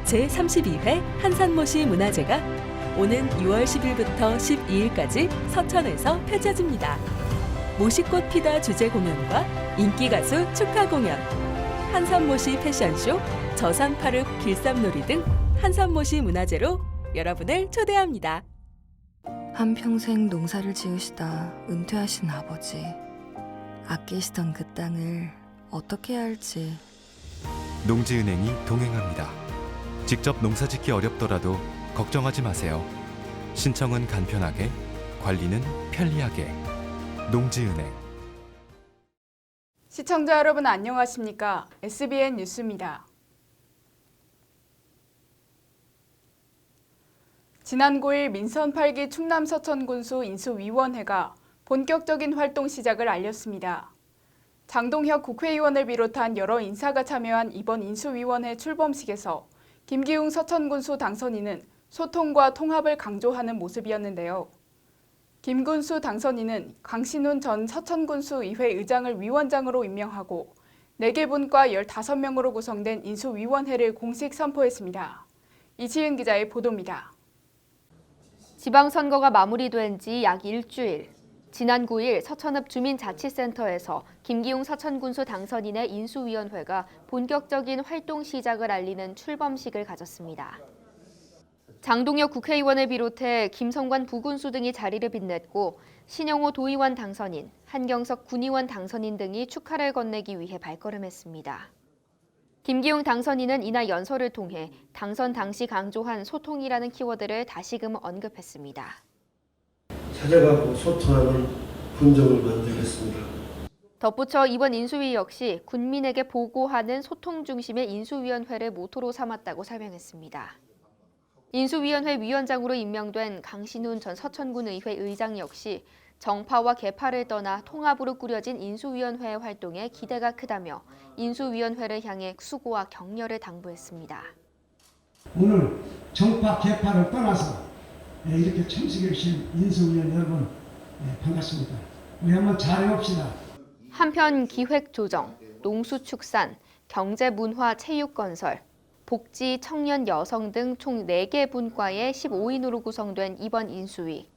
제32회 한산모시 문화제가 오는 6월 10일부터 12일까지 서천에서 펼쳐집니다. 모시꽃 피다 주제 공연과 인기 가수 축하 공연, 한산모시 패션쇼, 저산파륵 길쌈놀이 등 한산모시 문화제로 여러분을 초대합니다. 한평생 농사를 지으시다 은퇴하신 아버지, 아끼시던 그 땅을 어떻게 해야 할지. 농지은행이 동행합니다. 직접 농사짓기 어렵더라도 걱정하지 마세요. 신청은 간편하게, 관리는 편리하게. 농지은행. 시청자 여러분 안녕하십니까? SBN 뉴스입니다. 지난 9일 민선 8기 충남 서천군수 인수위원회가 본격적인 활동 시작을 알렸습니다. 장동혁 국회의원을 비롯한 여러 인사가 참여한 이번 인수위원회 출범식에서 김기웅 서천군수 당선인은 소통과 통합을 강조하는 모습이었는데요. 김군수 당선인은 강신훈 전 서천군수 의회 의장을 위원장으로 임명하고 4개 분과 15명으로 구성된 인수위원회를 공식 선포했습니다. 이지은 기자의 보도입니다. 지방선거가 마무리된 지 약 일주일. 지난 9일 서천읍 주민자치센터에서 김기웅 서천군수 당선인의 인수위원회가 본격적인 활동 시작을 알리는 출범식을 가졌습니다. 장동혁 국회의원을 비롯해 김성관 부군수 등이 자리를 빛냈고 신영호 도의원 당선인, 한경석 군의원 당선인 등이 축하를 건네기 위해 발걸음했습니다. 김기웅 당선인은 이날 연설을 통해 당선 당시 강조한 소통이라는 키워드를 다시금 언급했습니다. 찾아가고 소통하는 분정을 만들겠습니다. 덧붙여 이번 인수위 역시 군민에게 보고하는 소통 중심의 인수위원회를 모토로 삼았다고 설명했습니다. 인수위원회 위원장으로 임명된 강신훈 전 서천군 의회 의장 역시 정파와 계파를 떠나 통합으로 꾸려진 인수위원회의 활동에 기대가 크다며 인수위원회를 향해 수고와 격려를 당부했습니다. 오늘 정파 계파를 떠나서 이렇게 참석해 주신 인수위원 여러분 반갑습니다. 우리 한번 잘해봅시다. 한편 기획조정, 농수축산, 경제문화체육건설, 복지, 청년, 여성 등 총 4개 분과의 15인으로 구성된 이번 인수위.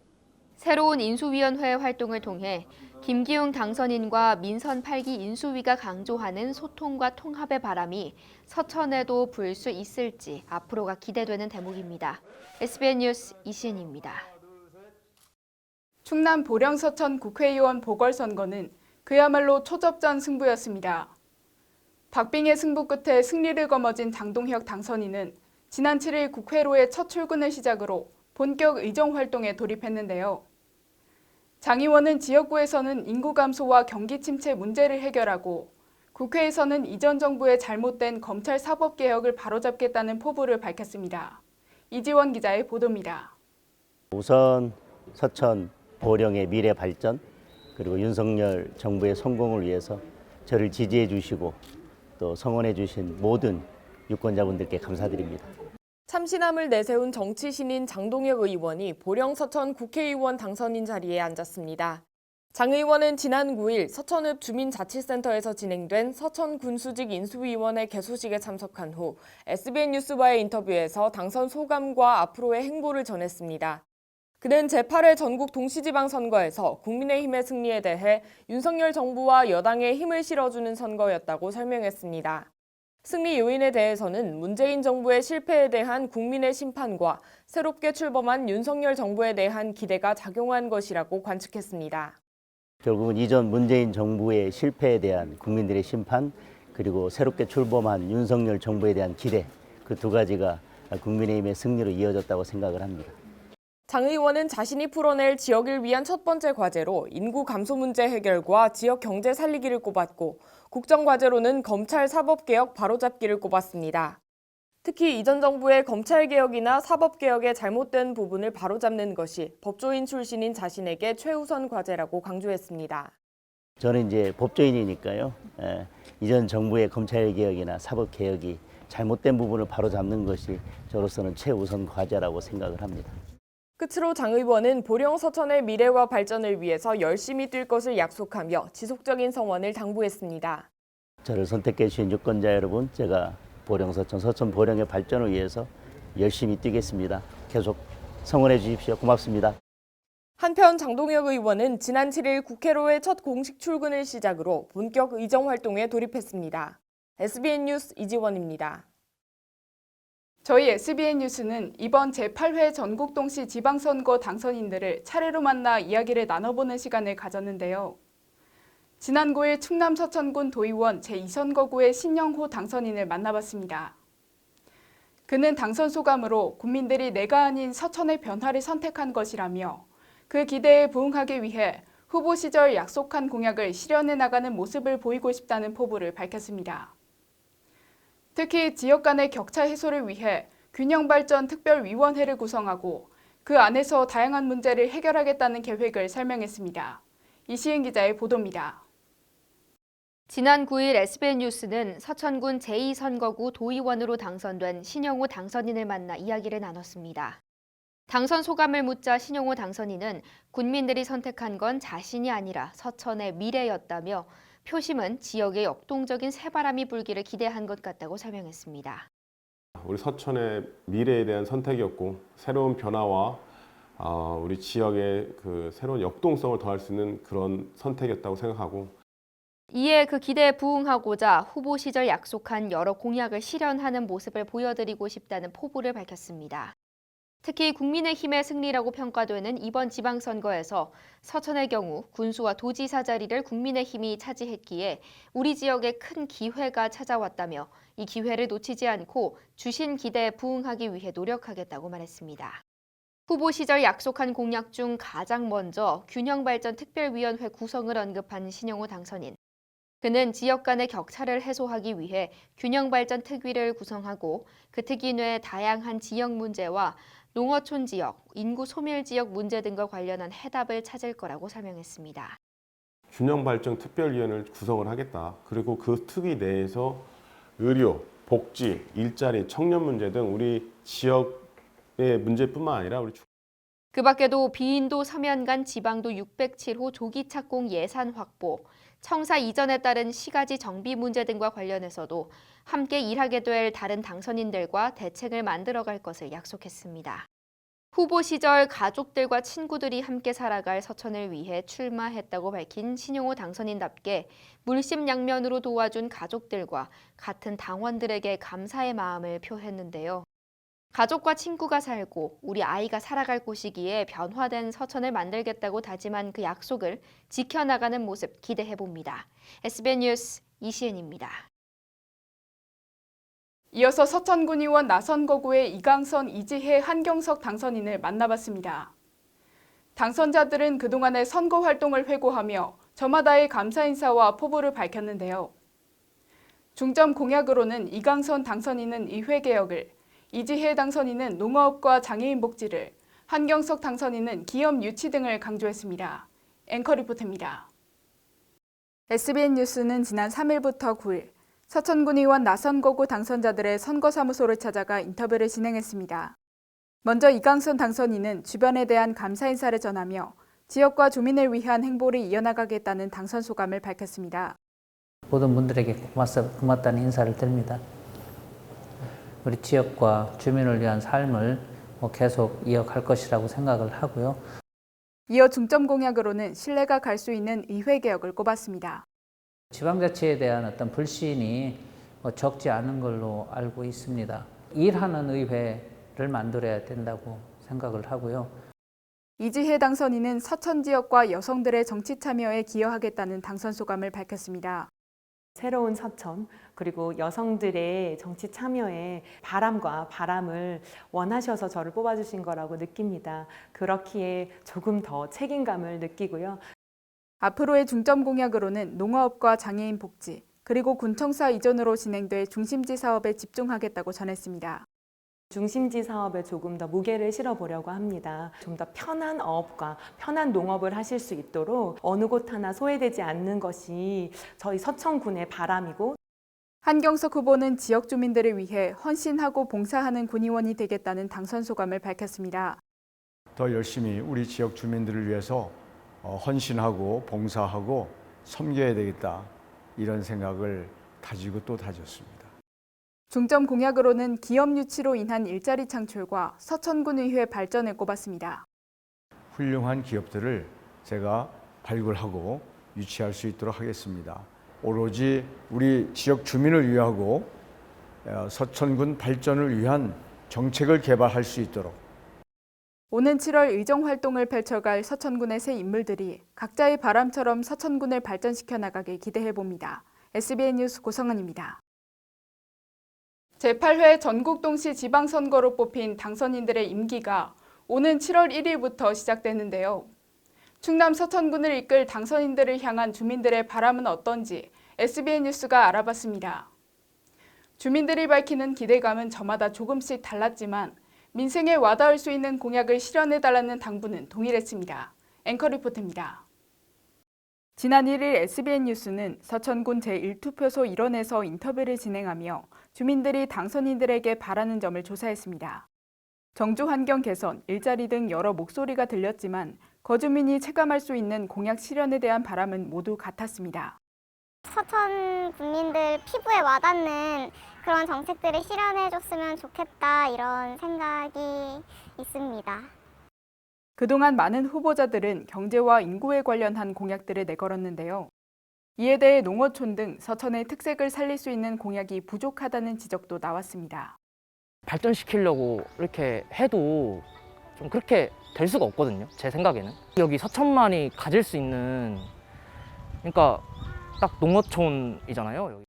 새로운 인수위원회 활동을 통해 김기웅 당선인과 민선 8기 인수위가 강조하는 소통과 통합의 바람이 서천에도 불 수 있을지 앞으로가 기대되는 대목입니다. SBN 뉴스 이시은입니다. 충남 보령서천 국회의원 보궐선거는 그야말로 초접전 승부였습니다. 박빙의 승부 끝에 승리를 거머쥔 장동혁 당선인은 지난 7일 국회로의 첫 출근을 시작으로 본격 의정 활동에 돌입했는데요. 장 의원은 지역구에서는 인구 감소와 경기 침체 문제를 해결하고 국회에서는 이전 정부의 잘못된 검찰 사법개혁을 바로잡겠다는 포부를 밝혔습니다. 이지원 기자의 보도입니다. 우선 서천 보령의 미래 발전 그리고 윤석열 정부의 성공을 위해서 저를 지지해 주시고 또 성원해 주신 모든 유권자분들께 감사드립니다. 참신함을 내세운 정치 신인 장동혁 의원이 보령 서천 국회의원 당선인 자리에 앉았습니다. 장 의원은 지난 9일 서천읍 주민자치센터에서 진행된 서천 군수직 인수위원회 개소식에 참석한 후 SBN 뉴스와의 인터뷰에서 당선 소감과 앞으로의 행보를 전했습니다. 그는 제8회 전국 동시지방선거에서 국민의힘의 승리에 대해 윤석열 정부와 여당에 힘을 실어주는 선거였다고 설명했습니다. 승리 요인에 대해서는 문재인 정부의 실패에 대한 국민의 심판과 새롭게 출범한 윤석열 정부에 대한 기대가 작용한 것이라고 관측했습니다. 결국은 이전 문재인 정부의 실패에 대한 국민들의 심판 그리고 새롭게 출범한 윤석열 정부에 대한 기대 그 두 가지가 국민의힘의 승리로 이어졌다고 생각을 합니다. 장 의원은 자신이 풀어낼 지역을 위한 첫 번째 과제로 인구 감소 문제 해결과 지역 경제 살리기를 꼽았고 국정 과제로는 검찰 사법개혁 바로잡기를 꼽았습니다. 특히 이전 정부의 검찰개혁이나 사법개혁의 잘못된 부분을 바로잡는 것이 법조인 출신인 자신에게 최우선 과제라고 강조했습니다. 저는 이제 법조인이니까요. 이전 정부의 검찰개혁이나 사법개혁이 잘못된 부분을 바로잡는 것이 저로서는 최우선 과제라고 생각을 합니다. 끝으로 장 의원은 보령 서천의 미래와 발전을 위해서 열심히 뛸 것을 약속하며 지속적인 성원을 당부했습니다. 저를 선택해 주신 유권자 여러분, 제가 보령 서천, 서천 보령의 발전을 위해서 열심히 뛰겠습니다. 계속 성원해 주십시오. 고맙습니다. 한편 장동혁 의원은 지난 7일 국회로의 첫 공식 출근을 시작으로 본격 의정 활동에 돌입했습니다. SBN 뉴스 이지원입니다. 저희 SBN 뉴스는 이번 제8회 전국동시 지방선거 당선인들을 차례로 만나 이야기를 나눠보는 시간을 가졌는데요. 지난 9일 충남 서천군 도의원 제2선거구의 신영호 당선인을 만나봤습니다. 그는 당선 소감으로 국민들이 내가 아닌 서천의 변화를 선택한 것이라며 그 기대에 부응하기 위해 후보 시절 약속한 공약을 실현해 나가는 모습을 보이고 싶다는 포부를 밝혔습니다. 특히 지역 간의 격차 해소를 위해 균형발전 특별위원회를 구성하고 그 안에서 다양한 문제를 해결하겠다는 계획을 설명했습니다. 이시은 기자의 보도입니다. 지난 9일 SBN 뉴스는 서천군 제2선거구 도의원으로 당선된 신영호 당선인을 만나 이야기를 나눴습니다. 당선 소감을 묻자 신영호 당선인은 군민들이 선택한 건 자신이 아니라 서천의 미래였다며 표심은 지역의 역동적인 새바람이 불기를 기대한 것 같다고 설명했습니다. 우리 서천의 미래에 대한 선택이었고 새로운 변화와 우리 지역의 그 새로운 역동성을 더할 수 있는 그런 선택이었다고 생각하고 이에 그 기대에 부응하고자 후보 시절 약속한 여러 공약을 실현하는 모습을 보여드리고 싶다는 포부를 밝혔습니다. 특히 국민의힘의 승리라고 평가되는 이번 지방선거에서 서천의 경우 군수와 도지사 자리를 국민의힘이 차지했기에 우리 지역에 큰 기회가 찾아왔다며 이 기회를 놓치지 않고 주신 기대에 부응하기 위해 노력하겠다고 말했습니다. 후보 시절 약속한 공약 중 가장 먼저 균형발전 특별위원회 구성을 언급한 신영호 당선인. 그는 지역 간의 격차를 해소하기 위해 균형발전 특위를 구성하고 그 특위 내 다양한 지역 문제와 농어촌 지역, 인구 소멸 지역 문제 등과 관련한 해답을 찾을 거라고 설명했습니다. 균형발전 특별위원회를 구성을 하겠다. 그리고 그 특위 내에서 의료, 복지, 일자리, 청년 문제 등 우리 지역의 문제뿐만 아니라 그 밖에도 비인도 서면 간 지방도 607호 조기 착공 예산 확보, 청사 이전에 따른 시가지 정비 문제 등과 관련해서도 함께 일하게 될 다른 당선인들과 대책을 만들어갈 것을 약속했습니다. 후보 시절 가족들과 친구들이 함께 살아갈 서천을 위해 출마했다고 밝힌 신영호 당선인답게 물심양면으로 도와준 가족들과 같은 당원들에게 감사의 마음을 표했는데요. 가족과 친구가 살고 우리 아이가 살아갈 곳이기에 변화된 서천을 만들겠다고 다짐한 그 약속을 지켜나가는 모습 기대해봅니다. SBN 뉴스 이시은입니다. 이어서 서천군의원 나선거구의 이강선, 이지혜, 한경석 당선인을 만나봤습니다. 당선자들은 그동안의 선거 활동을 회고하며 저마다의 감사 인사와 포부를 밝혔는데요. 중점 공약으로는 이강선 당선인은 의회 개혁을, 이지혜 당선인은 농어업과 장애인 복지를, 한경석 당선인은 기업 유치 등을 강조했습니다. 앵커 리포트입니다. SBN 뉴스는 지난 3일부터 9일 서천군 의원 나선거구 당선자들의 선거사무소를 찾아가 인터뷰를 진행했습니다. 먼저 이강선 당선인은 주변에 대한 감사 인사를 전하며 지역과 주민을 위한 행보를 이어나가겠다는 당선 소감을 밝혔습니다. 모든 분들에게 고맙다는 인사를 드립니다. 우리 지역과 주민을 위한 삶을 계속 이어갈 것이라고 생각을 하고요. 이어 중점 공약으로는 신뢰가 갈 수 있는 의회 개혁을 꼽았습니다. 지방자치에 대한 어떤 불신이 적지 않은 걸로 알고 있습니다. 일하는 의회를 만들어야 된다고 생각을 하고요. 이지혜 당선인은 서천 지역과 여성들의 정치 참여에 기여하겠다는 당선 소감을 밝혔습니다. 새로운 서천, 그리고 여성들의 정치 참여에 바람을 원하셔서 저를 뽑아주신 거라고 느낍니다. 그렇기에 조금 더 책임감을 느끼고요. 앞으로의 중점 공약으로는 농어업과 장애인 복지, 그리고 군청사 이전으로 진행될 중심지 사업에 집중하겠다고 전했습니다. 중심지 사업에 조금 더 무게를 실어보려고 합니다. 좀 더 편한 어업과 편한 농업을 하실 수 있도록 어느 곳 하나 소외되지 않는 것이 저희 서천군의 바람이고, 한경석 후보는 지역 주민들을 위해 헌신하고 봉사하는 군의원이 되겠다는 당선 소감을 밝혔습니다. 더 열심히 우리 지역 주민들을 위해서 헌신하고 봉사하고 섬겨야 되겠다, 이런 생각을 다지고 또 다졌습니다. 중점 공약으로는 기업 유치로 인한 일자리 창출과 서천군 의회 발전을 꼽았습니다. 훌륭한 기업들을 제가 발굴하고 유치할 수 있도록 하겠습니다. 오로지 우리 지역 주민을 위하고 서천군 발전을 위한 정책을 개발할 수 있도록 오는 7월 의정 활동을 펼쳐갈 서천군의 새 인물들이 각자의 바람처럼 서천군을 발전시켜 나가길 기대해 봅니다. SBN 뉴스 고성은입니다. 제8회 전국동시 지방선거로 뽑힌 당선인들의 임기가 오는 7월 1일부터 시작되는데요. 충남 서천군을 이끌 당선인들을 향한 주민들의 바람은 어떤지 SBN 뉴스가 알아봤습니다. 주민들이 밝히는 기대감은 저마다 조금씩 달랐지만 민생에 와닿을 수 있는 공약을 실현해달라는 당부는 동일했습니다. 앵커 리포트입니다. 지난 1일 SBN 뉴스는 서천군 제1투표소 일원에서 인터뷰를 진행하며 주민들이 당선인들에게 바라는 점을 조사했습니다. 정주 환경 개선, 일자리 등 여러 목소리가 들렸지만 거주민이 체감할 수 있는 공약 실현에 대한 바람은 모두 같았습니다. 서천 국민들 피부에 와닿는 그런 정책들을 실현해줬으면 좋겠다 이런 생각이 있습니다. 그동안 많은 후보자들은 경제와 인구에 관련한 공약들을 내걸었는데요. 이에 대해 농어촌 등 서천의 특색을 살릴 수 있는 공약이 부족하다는 지적도 나왔습니다. 발전시키려고 이렇게 해도 좀 그렇게 될 수가 없거든요. 제 생각에는. 여기 서천만이 가질 수 있는, 그러니까 딱 농어촌이잖아요. 여기.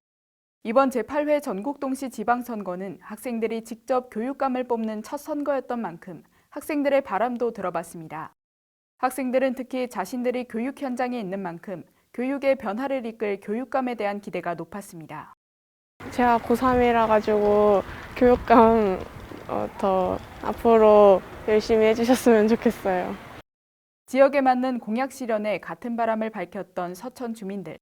이번 제8회 전국동시 지방선거는 학생들이 직접 교육감을 뽑는 첫 선거였던 만큼 학생들의 바람도 들어봤습니다. 학생들은 특히 자신들이 교육 현장에 있는 만큼 교육의 변화를 이끌 교육감에 대한 기대가 높았습니다. 제가 고3이라 가지고 교육감 더 앞으로 열심히 해주셨으면 좋겠어요. 지역에 맞는 공약 실현에 같은 바람을 밝혔던 서천 주민들.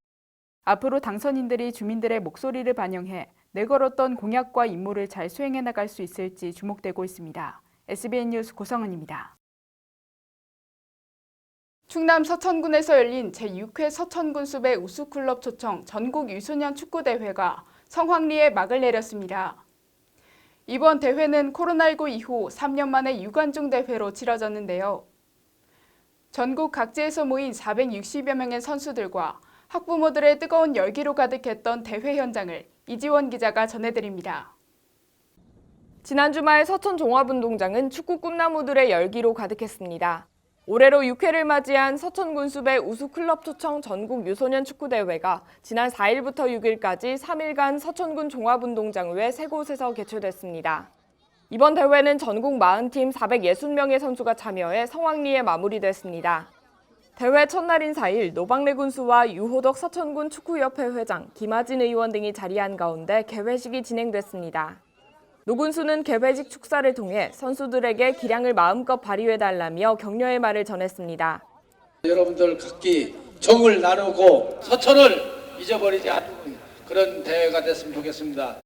앞으로 당선인들이 주민들의 목소리를 반영해 내걸었던 공약과 임무를 잘 수행해 나갈 수 있을지 주목되고 있습니다. SBN 뉴스 고성은입니다. 충남 서천군에서 열린 제6회 서천군 숲의 우수클럽 초청 전국 유소년 축구대회가 성황리에 막을 내렸습니다. 이번 대회는 코로나19 이후 3년 만에 유관중 대회로 치러졌는데요. 전국 각지에서 모인 460여 명의 선수들과 학부모들의 뜨거운 열기로 가득했던 대회 현장을 이지원 기자가 전해드립니다. 지난 주말 서천 종합운동장은 축구 꿈나무들의 열기로 가득했습니다. 올해로 6회를 맞이한 서천군 숲의 우수클럽 초청 전국 유소년 축구대회가 지난 4일부터 6일까지 3일간 서천군 종합운동장 외 3곳에서 개최됐습니다. 이번 대회는 전국 40팀 460명의 선수가 참여해 성황리에 마무리됐습니다. 대회 첫날인 4일 노박래 군수와 유호덕 서천군 축구협회 회장, 김하진 의원 등이 자리한 가운데 개회식이 진행됐습니다. 노 군수는 개회식 축사를 통해 선수들에게 기량을 마음껏 발휘해달라며 격려의 말을 전했습니다. 여러분들 각기 정을 나누고 서천을 잊어버리지 않는 그런 대회가 됐으면 좋겠습니다.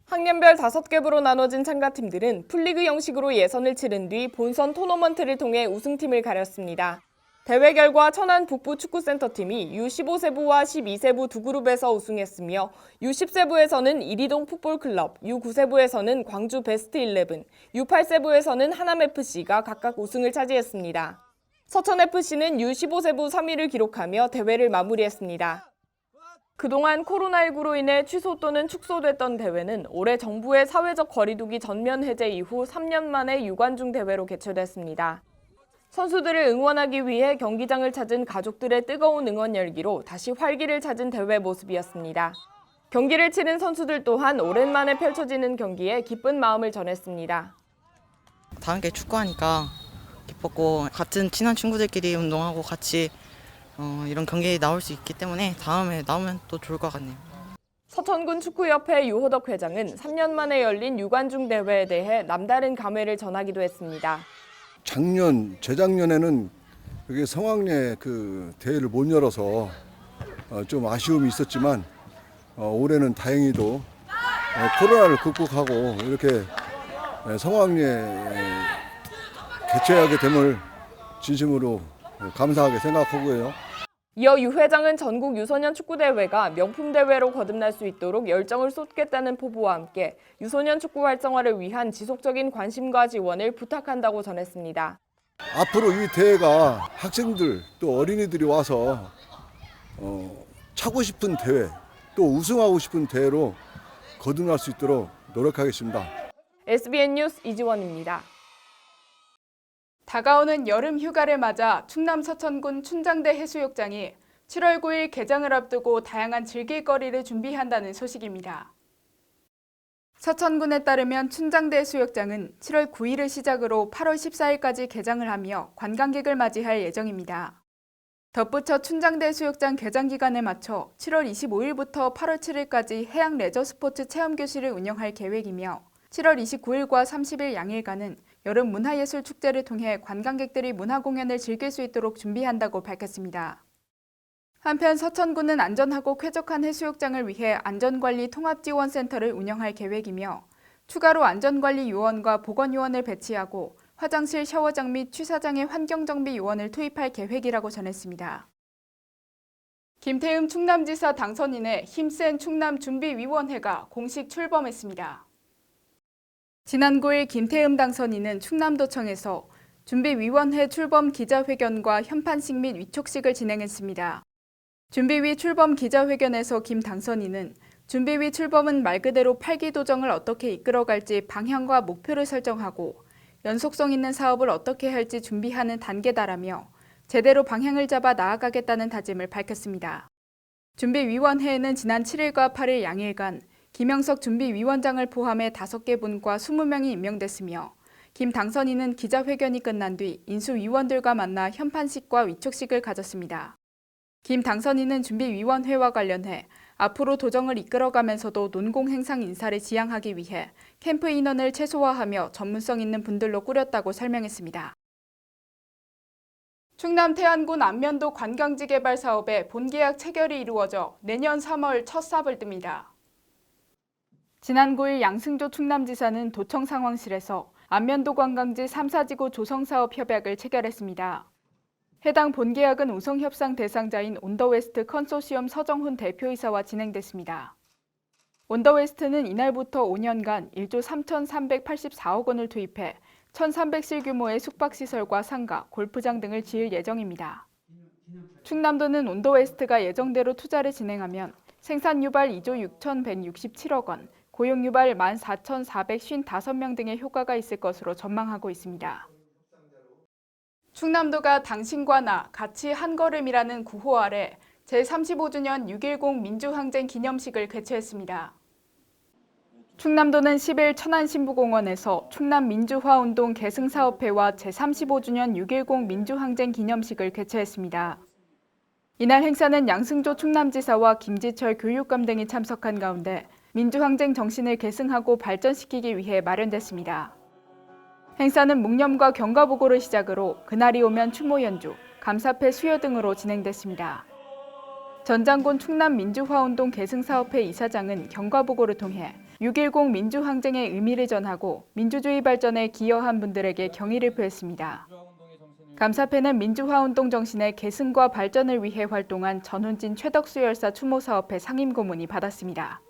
학년별 5겹으로 나눠진 참가팀들은 풀리그 형식으로 예선을 치른 뒤 본선 토너먼트를 통해 우승팀을 가렸습니다. 대회 결과 천안 북부 축구센터팀이 U15세부와 12세부 두 그룹에서 우승했으며 U10세부에서는 이리동 풋볼클럽, U9세부에서는 광주 베스트 11, U8세부에서는 하남FC가 각각 우승을 차지했습니다. 서천FC는 U15세부 3위를 기록하며 대회를 마무리했습니다. 그동안 코로나19로 인해 취소 또는 축소됐던 대회는 올해 정부의 사회적 거리두기 전면 해제 이후 3년 만에 유관중 대회로 개최됐습니다. 선수들을 응원하기 위해 경기장을 찾은 가족들의 뜨거운 응원 열기로 다시 활기를 찾은 대회 모습이었습니다. 경기를 치른 선수들 또한 오랜만에 펼쳐지는 경기에 기쁜 마음을 전했습니다. 다 함께 축구하니까 기뻤고 같은 친한 친구들끼리 운동하고 같이 이런 경기에 나올 수 있기 때문에 다음에 나오면 또 좋을 것 같네요. 서천군 축구협회 유호덕 회장은 3년 만에 열린 유관중 대회에 대해 남다른 감회를 전하기도 했습니다. 재작년에는 그게 성황리에 그 대회를 못 열어서 좀 아쉬움이 있었지만 올해는 다행히도 코로나를 극복하고 이렇게 성황리에 개최하게 됨을 진심으로 감사하게 생각하고요. 이어 유 회장은 전국 유소년 축구대회가 명품대회로 거듭날 수 있도록 열정을 쏟겠다는 포부와 함께 유소년 축구 활성화를 위한 지속적인 관심과 지원을 부탁한다고 전했습니다. 앞으로 이 대회가 학생들 또 어린이들이 와서 차고 싶은 대회 또 우승하고 싶은 대회로 거듭날 수 있도록 노력하겠습니다. SBN 뉴스 이지원입니다. 다가오는 여름 휴가를 맞아 충남 서천군 춘장대 해수욕장이 7월 9일 개장을 앞두고 다양한 즐길거리를 준비한다는 소식입니다. 서천군에 따르면 춘장대 해수욕장은 7월 9일을 시작으로 8월 14일까지 개장을 하며 관광객을 맞이할 예정입니다. 덧붙여 춘장대 해수욕장 개장 기간에 맞춰 7월 25일부터 8월 7일까지 해양 레저 스포츠 체험 교실을 운영할 계획이며 7월 29일과 30일 양일간은 여름 문화예술 축제를 통해 관광객들이 문화공연을 즐길 수 있도록 준비한다고 밝혔습니다. 한편 서천군은 안전하고 쾌적한 해수욕장을 위해 안전관리 통합지원센터를 운영할 계획이며 추가로 안전관리 요원과 보건요원을 배치하고 화장실, 샤워장 및 취사장의 환경정비 요원을 투입할 계획이라고 전했습니다. 김태흠 충남지사 당선인의 힘센 충남준비위원회가 공식 출범했습니다. 지난 9일 김태흠 당선인은 충남도청에서 준비위원회 출범 기자회견과 현판식 및 위촉식을 진행했습니다. 준비위 출범 기자회견에서 김 당선인은 준비위 출범은 말 그대로 8기 도정을 어떻게 이끌어갈지 방향과 목표를 설정하고 연속성 있는 사업을 어떻게 할지 준비하는 단계다라며 제대로 방향을 잡아 나아가겠다는 다짐을 밝혔습니다. 준비위원회에는 지난 7일과 8일 양일간 김영석 준비위원장을 포함해 5개 분과 20명이 임명됐으며 김 당선인은 기자회견이 끝난 뒤 인수위원들과 만나 현판식과 위촉식을 가졌습니다. 김 당선인은 준비위원회와 관련해 앞으로 도정을 이끌어가면서도 논공행상 인사를 지향하기 위해 캠프 인원을 최소화하며 전문성 있는 분들로 꾸렸다고 설명했습니다. 충남 태안군 안면도 관광지 개발 사업의 본계약 체결이 이루어져 내년 3월 첫 삽을 뜹니다. 지난 9일 양승조 충남지사는 도청 상황실에서 안면도 관광지 3사지구 조성사업 협약을 체결했습니다. 해당 본계약은 우성협상 대상자인 온더웨스트 컨소시엄 서정훈 대표이사와 진행됐습니다. 온더웨스트는 이날부터 5년간 1조 3,384억 원을 투입해 1,300실 규모의 숙박시설과 상가, 골프장 등을 지을 예정입니다. 충남도는 온더웨스트가 예정대로 투자를 진행하면 생산 유발 2조 6,167억 원, 고용 유발 14,455명 등의 효과가 있을 것으로 전망하고 있습니다. 충남도가 당신과 나 같이 한 걸음이라는 구호 아래 제35주년 6.10 민주항쟁 기념식을 개최했습니다. 충남도는 10일 천안신부공원에서 충남민주화운동 계승사업회와 제35주년 6.10 민주항쟁 기념식을 개최했습니다. 이날 행사는 양승조 충남지사와 김지철 교육감 등이 참석한 가운데 민주항쟁 정신을 계승하고 발전시키기 위해 마련됐습니다. 행사는 묵념과 경과보고를 시작으로 그날이 오면 추모 연주, 감사패 수여 등으로 진행됐습니다. 전장군 충남민주화운동 계승사업회 이사장은 경과보고를 통해 6.10 민주항쟁의 의미를 전하고 민주주의 발전에 기여한 분들에게 경의를 표했습니다. 감사패는 민주화운동 정신의 계승과 발전을 위해 활동한 전훈진 최덕수 열사 추모사업회 상임고문이 받았습니다.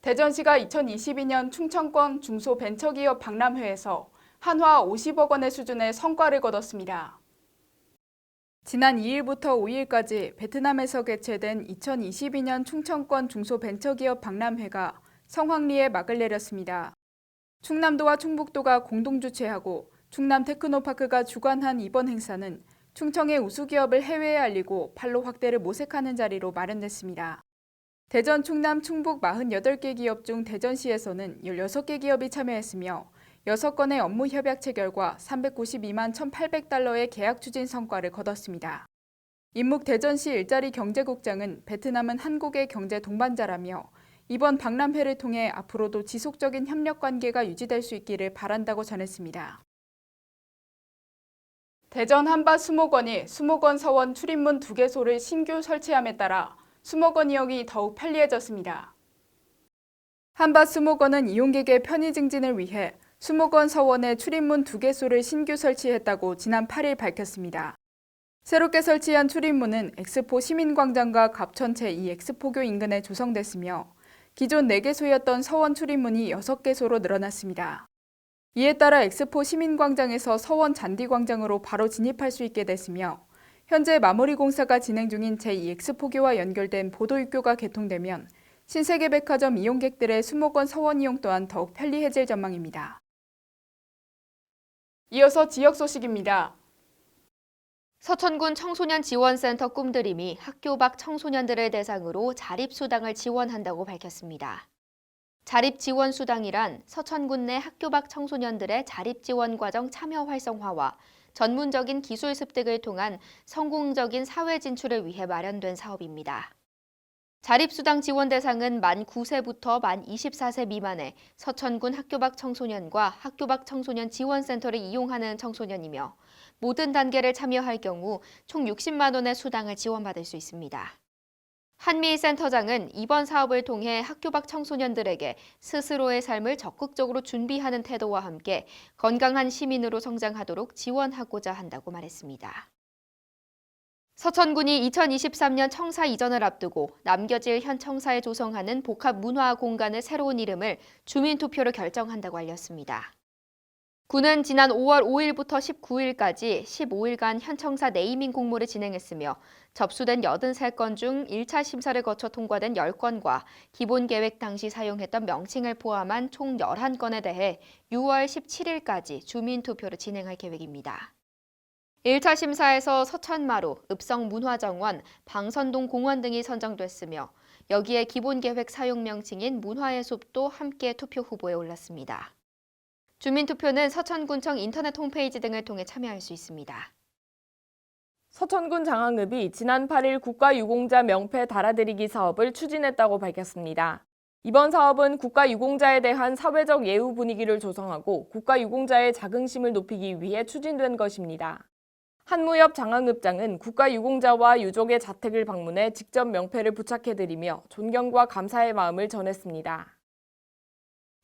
대전시가 2022년 충청권 중소벤처기업 박람회에서 한화 50억 원의 수준의 성과를 거뒀습니다. 지난 2일부터 5일까지 베트남에서 개최된 2022년 충청권 중소벤처기업 박람회가 성황리에 막을 내렸습니다. 충남도와 충북도가 공동 주최하고 충남 테크노파크가 주관한 이번 행사는 충청의 우수기업을 해외에 알리고 판로 확대를 모색하는 자리로 마련됐습니다. 대전, 충남, 충북 48개 기업 중 대전시에서는 16개 기업이 참여했으며 6건의 업무 협약 체결과 392만 1,800달러의 계약 추진 성과를 거뒀습니다. 임묵 대전시 일자리 경제국장은 베트남은 한국의 경제 동반자라며 이번 박람회를 통해 앞으로도 지속적인 협력 관계가 유지될 수 있기를 바란다고 전했습니다. 대전 한밭 수목원이 수목원 서원 출입문 2개소를 신규 설치함에 따라 수목원 이용이 더욱 편리해졌습니다. 한밭 수목원은 이용객의 편의 증진을 위해 수목원 서원에 출입문 2개소를 신규 설치했다고 지난 8일 밝혔습니다. 새롭게 설치한 출입문은 엑스포 시민광장과 갑천 제2 엑스포교 인근에 조성됐으며 기존 4개소였던 서원 출입문이 6개소로 늘어났습니다. 이에 따라 엑스포 시민광장에서 서원 잔디광장으로 바로 진입할 수 있게 됐으며 현재 마무리 공사가 진행 중인 제2 엑스포교와 연결된 보도육교가 개통되면 신세계백화점 이용객들의 수목원 서원 이용 또한 더욱 편리해질 전망입니다. 이어서 지역 소식입니다. 서천군 청소년 지원센터 꿈드림이 학교 밖 청소년들을 대상으로 자립수당을 지원한다고 밝혔습니다. 자립지원수당이란 서천군 내 학교 밖 청소년들의 자립지원 과정 참여 활성화와 전문적인 기술 습득을 통한 성공적인 사회 진출을 위해 마련된 사업입니다. 자립수당 지원 대상은 만 9세부터 만 24세 미만의 서천군 학교 밖 청소년과 학교 밖 청소년 지원센터를 이용하는 청소년이며 모든 단계를 참여할 경우 총 60만 원의 수당을 지원받을 수 있습니다. 한미희 센터장은 이번 사업을 통해 학교 밖 청소년들에게 스스로의 삶을 적극적으로 준비하는 태도와 함께 건강한 시민으로 성장하도록 지원하고자 한다고 말했습니다. 서천군이 2023년 청사 이전을 앞두고 남겨질 현 청사에 조성하는 복합 문화 공간의 새로운 이름을 주민투표로 결정한다고 알렸습니다. 군은 지난 5월 5일부터 19일까지 15일간 현 청사 네이밍 공모를 진행했으며 접수된 83건 중 1차 심사를 거쳐 통과된 10건과 기본 계획 당시 사용했던 명칭을 포함한 총 11건에 대해 6월 17일까지 주민투표를 진행할 계획입니다. 1차 심사에서 서천마루, 읍성문화정원, 방선동 공원 등이 선정됐으며 여기에 기본 계획 사용 명칭인 문화의 숲도 함께 투표 후보에 올랐습니다. 주민투표는 서천군청 인터넷 홈페이지 등을 통해 참여할 수 있습니다. 서천군 장항읍이 지난 8일 국가유공자 명패 달아드리기 사업을 추진했다고 밝혔습니다. 이번 사업은 국가유공자에 대한 사회적 예우 분위기를 조성하고 국가유공자의 자긍심을 높이기 위해 추진된 것입니다. 한무엽 장항읍장은 국가유공자와 유족의 자택을 방문해 직접 명패를 부착해드리며 존경과 감사의 마음을 전했습니다.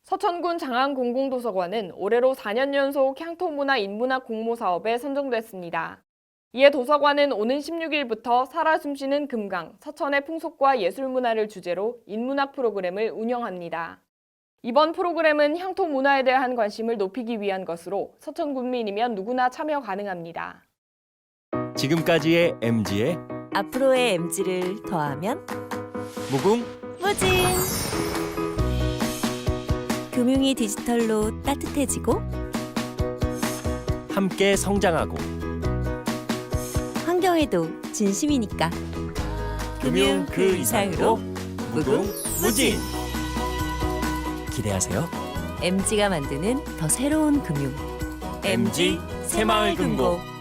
서천군 장항공공도서관은 올해로 4년 연속 향토문화 인문학 공모 사업에 선정됐습니다. 이에 도서관은 오는 16일부터 살아 숨쉬는 금강, 서천의 풍속과 예술문화를 주제로 인문학 프로그램을 운영합니다. 이번 프로그램은 향토 문화에 대한 관심을 높이기 위한 것으로 서천군민이면 누구나 참여 가능합니다. 지금까지의 MG에 앞으로의 MG를 더하면 무궁무진. 금융이 디지털로 따뜻해지고 함께 성장하고 환경에도 진심이니까 금융 그 이상으로 무궁무진. 기대하세요. MG가 만드는 더 새로운 금융 MG 새마을금고.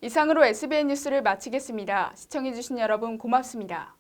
이상으로 SBN 뉴스를 마치겠습니다. 시청해주신 여러분 고맙습니다.